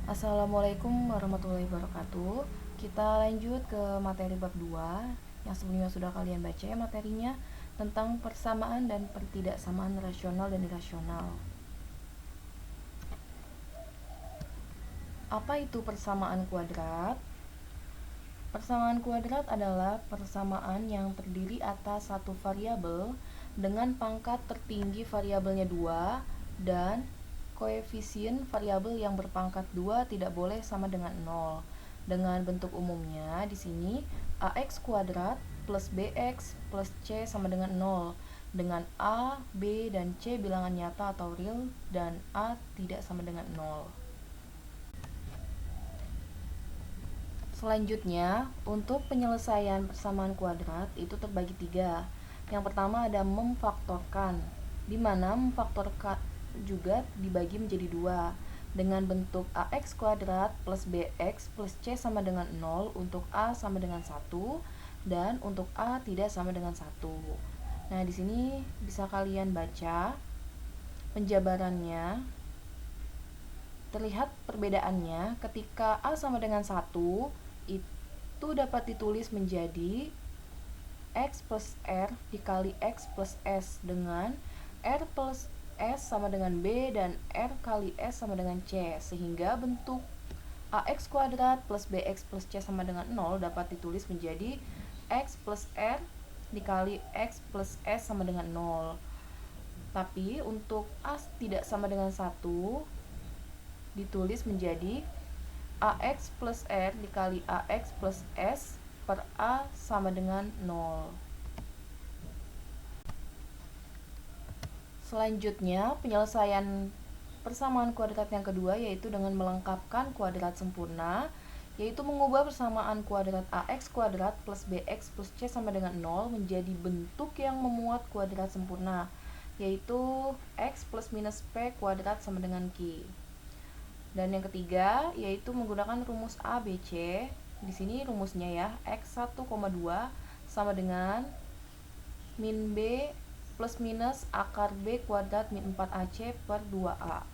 Assalamualaikum warahmatullahi wabarakatuh. Kita lanjut ke materi bab 2 yang sebelumnya sudah kalian baca ya materinya tentang persamaan dan pertidaksamaan rasional dan irasional. Apa itu persamaan kuadrat? Persamaan kuadrat adalah persamaan yang terdiri atas satu variabel dengan pangkat tertinggi variabelnya 2 dan koefisien variabel yang berpangkat 2 tidak boleh sama dengan 0. Dengan bentuk umumnya di sini ax kuadrat plus bx plus c sama dengan 0 dengan a, b, dan c bilangan nyata atau real dan a tidak sama dengan 0. Selanjutnya, untuk penyelesaian persamaan kuadrat itu terbagi 3. Yang pertama ada memfaktorkan, di mana memfaktorkan juga dibagi menjadi 2 dengan bentuk ax kuadrat plus bx plus c sama dengan 0 untuk a sama dengan 1 dan untuk a tidak sama dengan 1. Nah, di sini bisa kalian baca penjabarannya. Terlihat perbedaannya ketika a sama dengan 1 itu dapat ditulis menjadi x plus r dikali x plus s dengan r plus s sama dengan b dan r kali s sama dengan c, sehingga bentuk ax kuadrat plus bx plus c sama dengan 0 dapat ditulis menjadi x plus r dikali x plus s sama dengan 0. Tapi untuk a tidak sama dengan 1 ditulis menjadi ax plus r dikali ax plus s per a sama dengan 0. Selanjutnya, penyelesaian persamaan kuadrat yang kedua yaitu dengan melengkapkan kuadrat sempurna, yaitu mengubah persamaan kuadrat ax kuadrat plus bx plus c sama dengan 0 menjadi bentuk yang memuat kuadrat sempurna, yaitu x plus minus p kuadrat sama dengan q. Dan yang ketiga yaitu menggunakan rumus ABC. Di sini rumusnya ya, x 1,2 sama dengan min b plus minus akar b kuadrat min 4ac per 2a.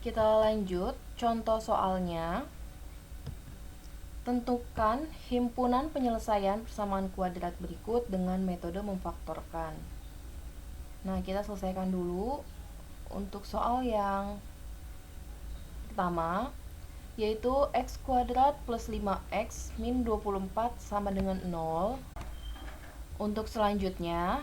Kita lanjut contoh soalnya. Tentukan himpunan penyelesaian persamaan kuadrat berikut dengan metode memfaktorkan. Nah, kita selesaikan dulu untuk soal yang pertama, yaitu x kuadrat plus 5x min 24 sama dengan 0. Untuk selanjutnya,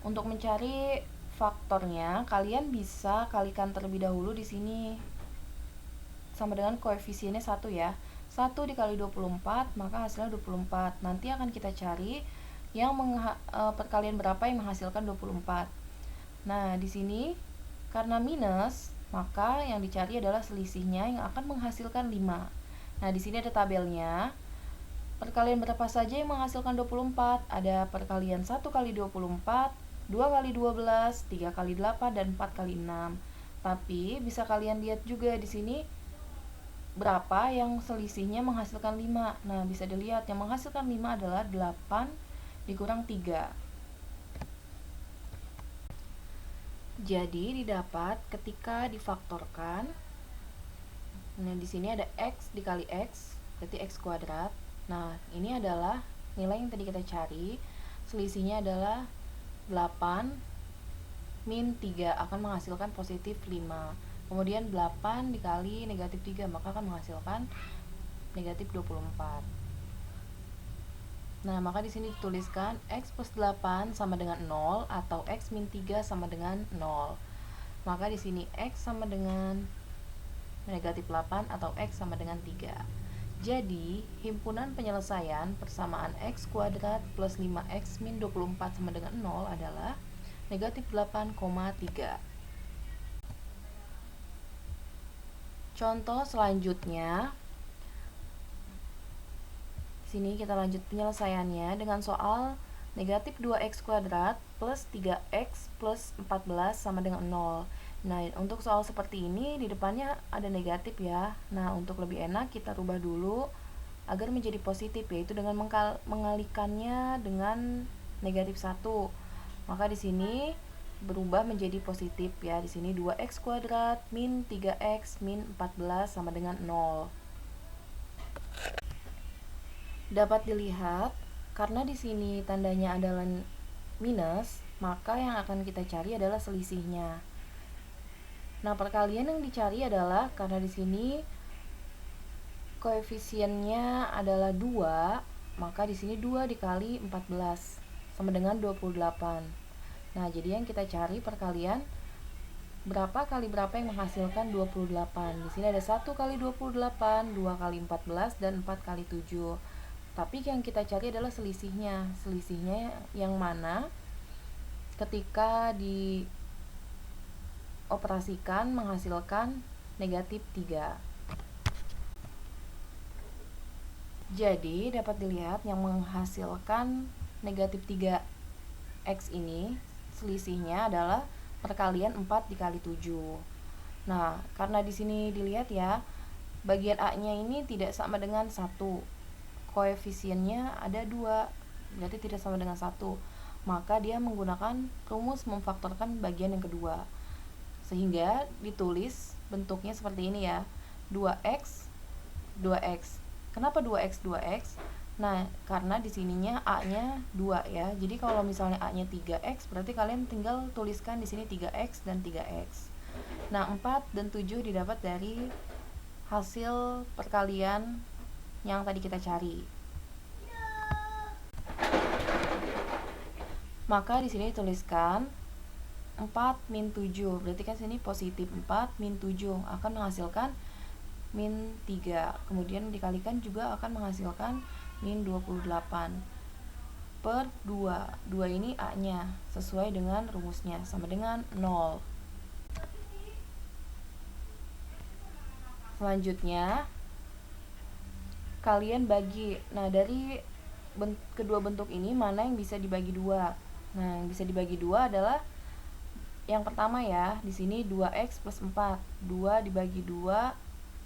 untuk mencari faktornya, kalian bisa kalikan terlebih dahulu di sini sama dengan koefisiennya 1 ya. 1 dikali 24 maka hasilnya 24. Nanti akan kita cari yang perkalian berapa yang menghasilkan 24. Nah, di sini karena minus, maka yang dicari adalah selisihnya yang akan menghasilkan 5. Nah, di sini ada tabelnya. Perkalian berapa saja yang menghasilkan 24? Ada perkalian 1 kali 24, 2 kali 12, 3 kali 8, dan 4 kali 6. Tapi bisa kalian lihat juga di sini berapa yang selisihnya menghasilkan 5. Nah, bisa dilihat yang menghasilkan 5 adalah 8 dikurang 3. Jadi didapat ketika difaktorkan. Nah, di sini ada x dikali x, berarti x kuadrat. Nah, ini adalah nilai yang tadi kita cari. Selisihnya adalah 8 min 3 akan menghasilkan positif 5. Kemudian 8 dikali negatif 3 maka akan menghasilkan negatif 24. Nah, maka di sini dituliskan x plus 8 sama dengan 0 atau x min 3 sama dengan 0. Maka di sini x sama dengan negatif 8 atau x sama dengan 3. Jadi, himpunan penyelesaian persamaan x kuadrat plus 5x min 24 sama dengan 0 adalah negatif 8,3. Contoh selanjutnya, sini kita lanjut penyelesaiannya dengan soal negatif 2x kuadrat plus 3x plus 14 sama dengan 0. Nah, untuk soal seperti ini di depannya ada negatif ya. Nah, untuk lebih enak kita rubah dulu agar menjadi positif, yaitu dengan mengalikannya dengan negatif 1. Maka di sini berubah menjadi positif ya. Di sini 2x kuadrat min 3x min 14 sama dengan 0. Dapat dilihat karena di sini tandanya adalah minus, maka yang akan kita cari adalah selisihnya. Nah, perkalian yang dicari adalah karena di sini koefisiennya adalah 2, maka di sini 2 dikali 14 sama dengan 28. Nah, jadi yang kita cari perkalian berapa kali berapa yang menghasilkan 28. Di sini ada 1 kali 28, 2 kali 14, dan 4 kali 7. Tapi yang kita cari adalah selisihnya. Selisihnya yang mana ketika dioperasikan menghasilkan negatif 3. Jadi dapat dilihat yang menghasilkan negatif 3x ini selisihnya adalah perkalian 4 dikali 7. Nah, karena di sini dilihat ya, bagian A-nya ini tidak sama dengan 1. Koefisiennya ada 2, berarti tidak sama dengan 1. Maka dia menggunakan rumus memfaktorkan bagian yang kedua. Sehingga ditulis bentuknya seperti ini ya. 2x 2x. Kenapa 2x 2x? Nah, karena di sininya A-nya 2 ya. Jadi kalau misalnya A-nya 3x, berarti kalian tinggal tuliskan di sini 3x dan 3x. Nah, 4 dan 7 didapat dari hasil perkalian yang tadi kita cari. Maka di sini tuliskan 4 min 7. Berarti kan sini positif 4 min 7 akan menghasilkan min 3. Kemudian dikalikan juga akan menghasilkan min 28 per 2. 2 ini A-nya sesuai dengan rumusnya sama dengan 0. Selanjutnya kalian bagi. Nah, dari kedua bentuk ini mana yang bisa dibagi 2? Nah, yang bisa dibagi 2 adalah yang pertama ya. Di sini 2x plus 4. 2 dibagi 2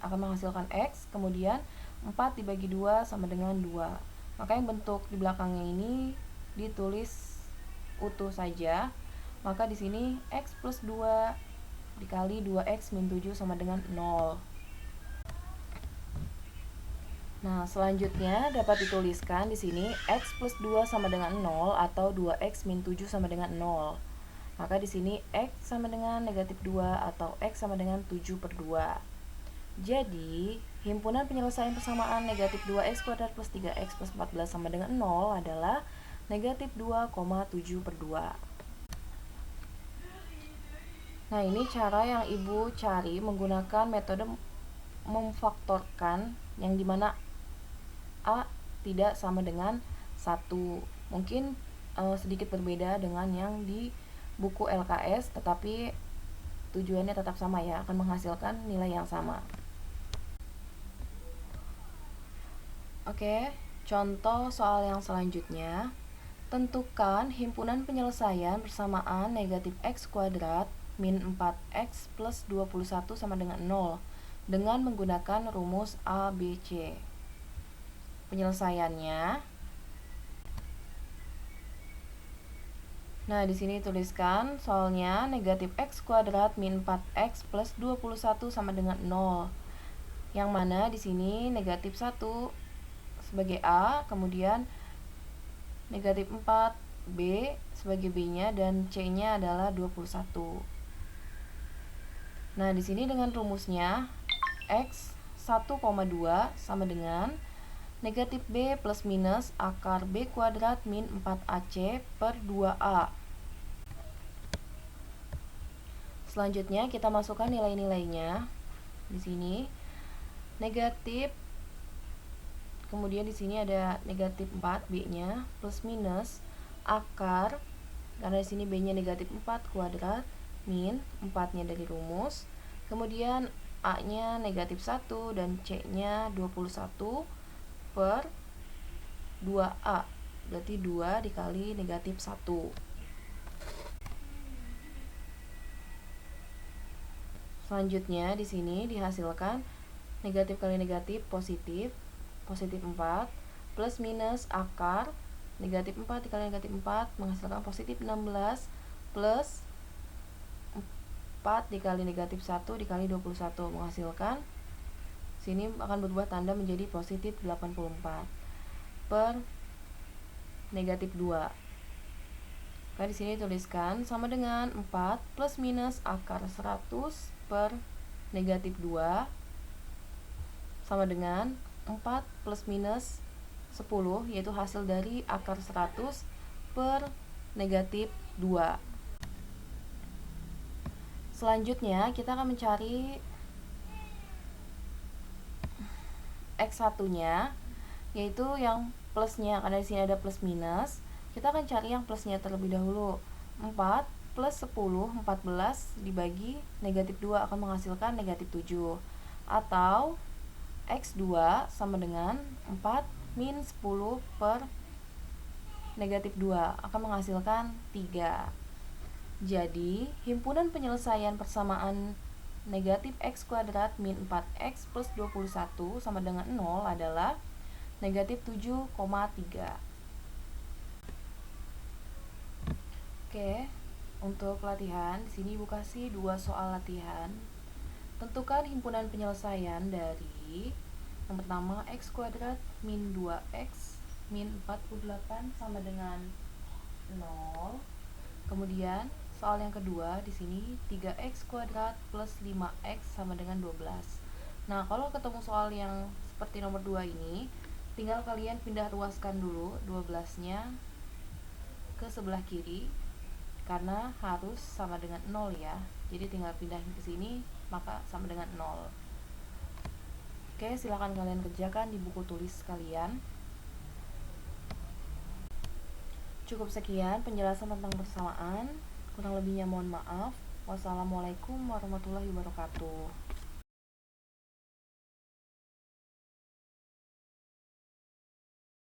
akan menghasilkan x, kemudian 4 dibagi 2 sama dengan 2. Maka yang bentuk di belakangnya ini ditulis utuh saja. Maka di sini x plus 2 dikali 2x min 7 sama dengan 0. Nah, selanjutnya dapat dituliskan di sini x plus 2 sama dengan 0 atau 2x min 7 sama dengan 0. Maka di sini x sama dengan negatif 2 atau x sama dengan 7 per 2. Jadi, himpunan penyelesaian persamaan negatif 2x kuadrat plus 3x plus 14 sama dengan 0 adalah negatif 2,7 per 2. Nah, ini cara yang Ibu cari menggunakan metode memfaktorkan yang dimana A tidak sama dengan 1. Mungkin sedikit berbeda dengan yang di buku LKS, tetapi tujuannya tetap sama ya, akan menghasilkan nilai yang sama. Oke, contoh soal yang selanjutnya. Tentukan himpunan penyelesaian persamaan negatif x kuadrat min 4x plus 21 sama dengan 0 dengan menggunakan rumus ABC. Penyelesaiannya. Nah, di sini tuliskan soalnya negatif x kuadrat min 4x plus 21 sama dengan 0. Yang mana di sini negatif 1 sebagai A, kemudian negatif 4 B sebagai B-nya, dan C-nya adalah 21. Nah, di sini dengan rumusnya x 1,2 sama dengan negatif B plus minus akar B kuadrat min 4AC per 2A. Selanjutnya kita masukkan nilai-nilainya. Di sini negatif, kemudian di sini ada negatif 4 B-nya plus minus akar, karena di sini B-nya negatif 4 kuadrat min 4-nya dari rumus. Kemudian A-nya negatif 1 dan C-nya 21 per 2A, berarti 2 dikali negatif 1. Selanjutnya di sini dihasilkan negatif kali negatif positif, positif 4 plus minus akar negatif 4 dikali negatif 4 menghasilkan positif 16 plus 4 dikali negatif 1 dikali 21 menghasilkan, sini akan berubah tanda menjadi positif 84 per negatif 2. Maka di sini tuliskan sama dengan 4 plus minus akar 100 per negatif 2 sama dengan 4 plus minus 10, yaitu hasil dari akar 100 per negatif 2. Selanjutnya kita akan mencari X1 nya, yaitu yang plusnya, karena di sini ada plus minus. Kita akan cari yang plusnya terlebih dahulu. 4 plus 10, 14 dibagi negatif 2 akan menghasilkan negatif 7. Atau X2 sama dengan 4 min 10 per negatif 2 akan menghasilkan 3. Jadi, himpunan penyelesaian persamaan negatif X kuadrat min 4X plus 21 sama dengan 0 adalah negatif 7,3. Oke, untuk latihan, di sini Ibu kasih 2 soal latihan. Tentukan himpunan penyelesaian dari yang pertama X kuadrat min 2X min 48 sama dengan 0. Kemudian soal yang kedua di sini 3x kuadrat plus 5x sama dengan 12. Nah, kalau ketemu soal yang seperti nomor 2 ini, tinggal kalian pindah ruaskan dulu 12-nya ke sebelah kiri karena harus sama dengan 0 ya. Jadi tinggal pindahin ke sini maka sama dengan 0. Oke, silakan kalian kerjakan di buku tulis kalian. Cukup sekian penjelasan tentang persamaan. Kurang lebihnya mohon maaf. Wassalamualaikum warahmatullahi wabarakatuh.